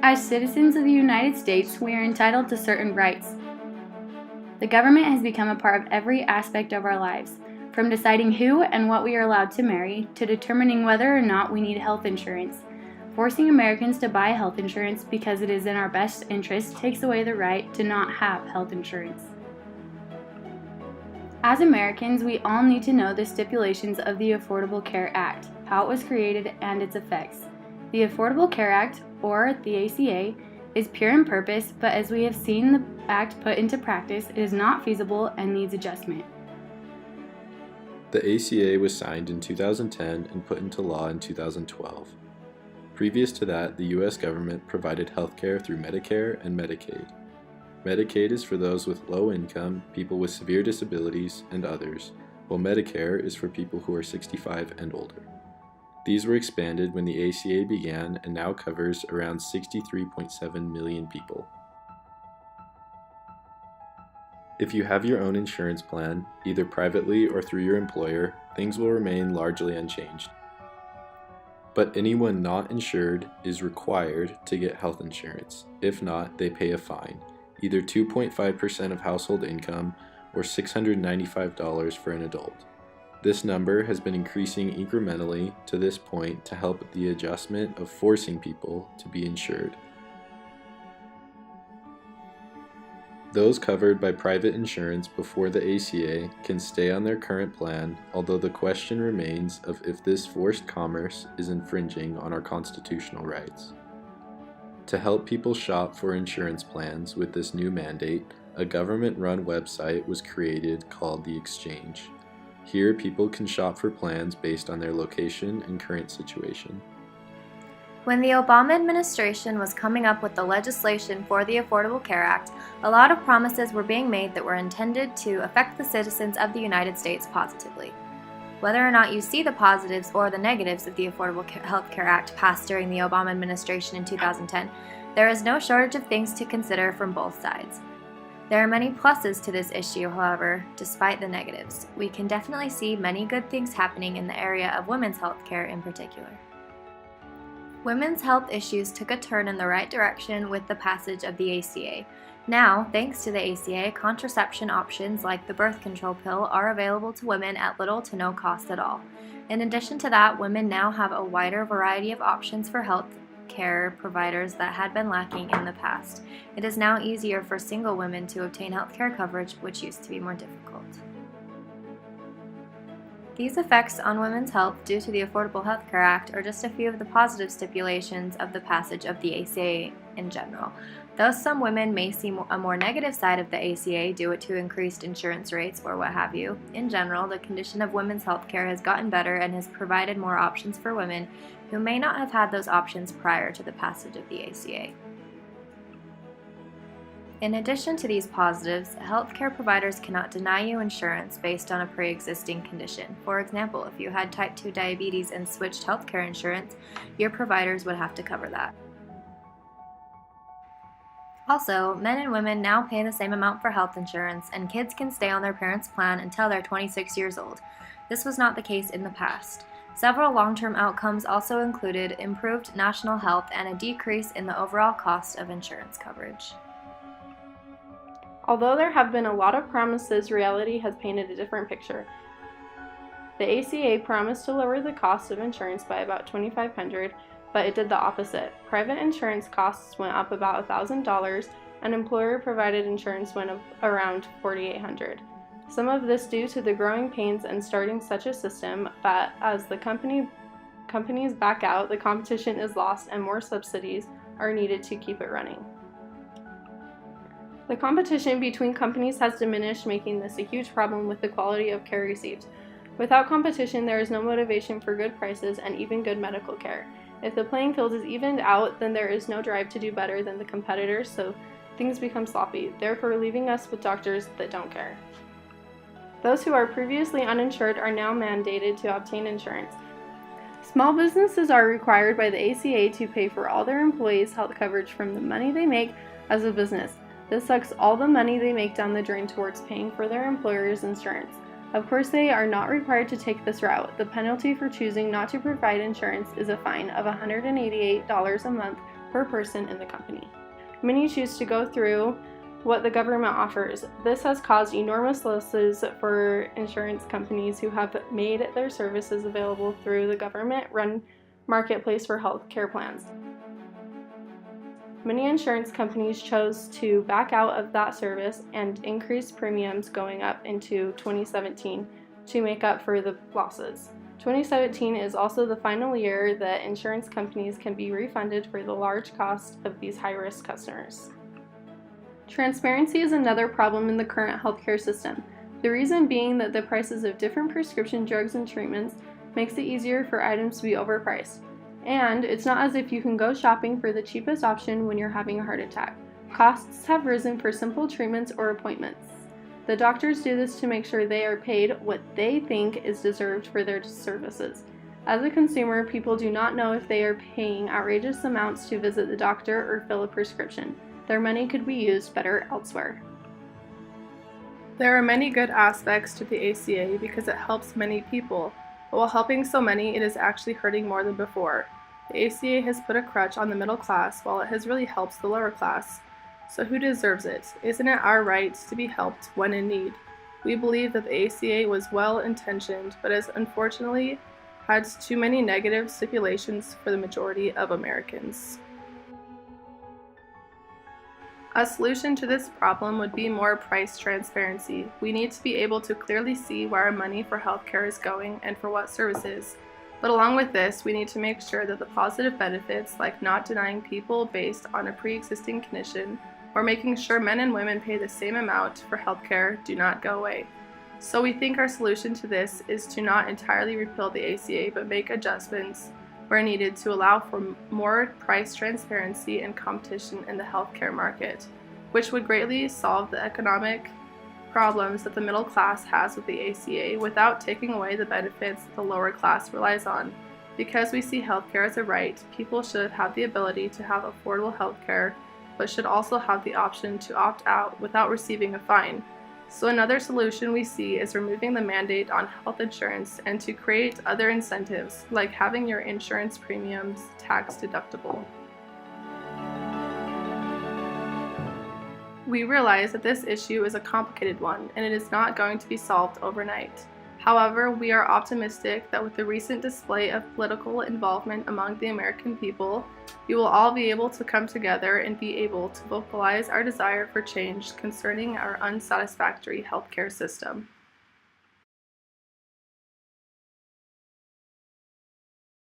As citizens of the United States, we are entitled to certain rights. The government has become a part of every aspect of our lives, from deciding who and what we are allowed to marry, to determining whether or not we need health insurance. Forcing Americans to buy health insurance because it is in our best interest takes away the right to not have health insurance. As Americans, we all need to know the stipulations of the Affordable Care Act, how it was created, and its effects. The Affordable Care Act, or the ACA, is pure in purpose, but as we have seen the act put into practice, it is not feasible and needs adjustment. The ACA was signed in 2010 and put into law in 2012. Previous to that, the U.S. government provided healthcare through Medicare and Medicaid. Medicaid is for those with low income, people with severe disabilities, and others, while Medicare is for people who are 65 and older. These were expanded when the ACA began and now covers around 63.7 million people. If you have your own insurance plan, either privately or through your employer, things will remain largely unchanged. But anyone not insured is required to get health insurance. If not, they pay a fine, either 2.5% of household income or $695 for an adult. This number has been increasing incrementally to this point to help with the adjustment of forcing people to be insured. Those covered by private insurance before the ACA can stay on their current plan, although the question remains of if this forced commerce is infringing on our constitutional rights. To help people shop for insurance plans with this new mandate, a government-run website was created called The Exchange. Here, people can shop for plans based on their location and current situation. When the Obama administration was coming up with the legislation for the Affordable Care Act, a lot of promises were being made that were intended to affect the citizens of the United States positively. Whether or not you see the positives or the negatives of the Affordable Health Care Act passed during the Obama administration in 2010, there is no shortage of things to consider from both sides. There are many pluses to this issue, however, despite the negatives. We can definitely see many good things happening in the area of women's health care in particular. Women's health issues took a turn in the right direction with the passage of the ACA. Now, thanks to the ACA, contraception options like the birth control pill are available to women at little to no cost at all. In addition to that, women now have a wider variety of options for health care providers that had been lacking in the past. It is now easier for single women to obtain health care coverage, which used to be more difficult. These effects on women's health due to the Affordable Health Care Act are just a few of the positive stipulations of the passage of the ACA in general. Though some women may see a more negative side of the ACA due to increased insurance rates or what have you, in general, the condition of women's health care has gotten better and has provided more options for women who may not have had those options prior to the passage of the ACA. In addition to these positives, healthcare providers cannot deny you insurance based on a pre-existing condition. For example, if you had type 2 diabetes and switched healthcare insurance, your providers would have to cover that. Also, men and women now pay the same amount for health insurance, and kids can stay on their parents' plan until they're 26 years old. This was not the case in the past. Several long-term outcomes also included improved national health and a decrease in the overall cost of insurance coverage. Although there have been a lot of promises, reality has painted a different picture. The ACA promised to lower the cost of insurance by about $2,500, but it did the opposite. Private insurance costs went up about $1,000, and employer-provided insurance went up around $4,800. Some of this due to the growing pains in starting such a system that as the companies back out, the competition is lost and more subsidies are needed to keep it running. The competition between companies has diminished, making this a huge problem with the quality of care received. Without competition, there is no motivation for good prices and even good medical care. If the playing field is evened out, then there is no drive to do better than the competitors, so things become sloppy, therefore leaving us with doctors that don't care. Those who are previously uninsured are now mandated to obtain insurance. Small businesses are required by the ACA to pay for all their employees' health coverage from the money they make as a business. This sucks all the money they make down the drain towards paying for their employer's insurance. Of course, they are not required to take this route. The penalty for choosing not to provide insurance is a fine of $188 a month per person in the company. Many choose to go through what the government offers. This has caused enormous losses for insurance companies who have made their services available through the government-run marketplace for healthcare plans. Many insurance companies chose to back out of that service and increase premiums going up into 2017 to make up for the losses. 2017 is also the final year that insurance companies can be refunded for the large cost of these high-risk customers. Transparency is another problem in the current healthcare system. The reason being that the prices of different prescription drugs and treatments makes it easier for items to be overpriced. And it's not as if you can go shopping for the cheapest option when you're having a heart attack. Costs have risen for simple treatments or appointments. The doctors do this to make sure they are paid what they think is deserved for their services. As a consumer, people do not know if they are paying outrageous amounts to visit the doctor or fill a prescription. Their money could be used better elsewhere. There are many good aspects to the ACA because it helps many people, but while helping so many, it is actually hurting more than before. The ACA has put a crutch on the middle class while it has really helped the lower class. So who deserves it? Isn't it our right to be helped when in need? We believe that the ACA was well-intentioned, but has unfortunately had too many negative stipulations for the majority of Americans. A solution to this problem would be more price transparency. We need to be able to clearly see where our money for healthcare is going and for what services. But along with this, we need to make sure that the positive benefits, like not denying people based on a pre-existing condition or making sure men and women pay the same amount for healthcare, do not go away. So we think our solution to this is to not entirely repeal the ACA, but make adjustments where needed to allow for more price transparency and competition in the healthcare market, which would greatly solve the economic problems that the middle class has with the ACA without taking away the benefits the lower class relies on. Because we see healthcare as a right, people should have the ability to have affordable healthcare, but should also have the option to opt out without receiving a fine. So another solution we see is removing the mandate on health insurance and to create other incentives, like having your insurance premiums tax deductible. We realize that this issue is a complicated one and it is not going to be solved overnight. However, we are optimistic that with the recent display of political involvement among the American people, we will all be able to come together and be able to vocalize our desire for change concerning our unsatisfactory healthcare system.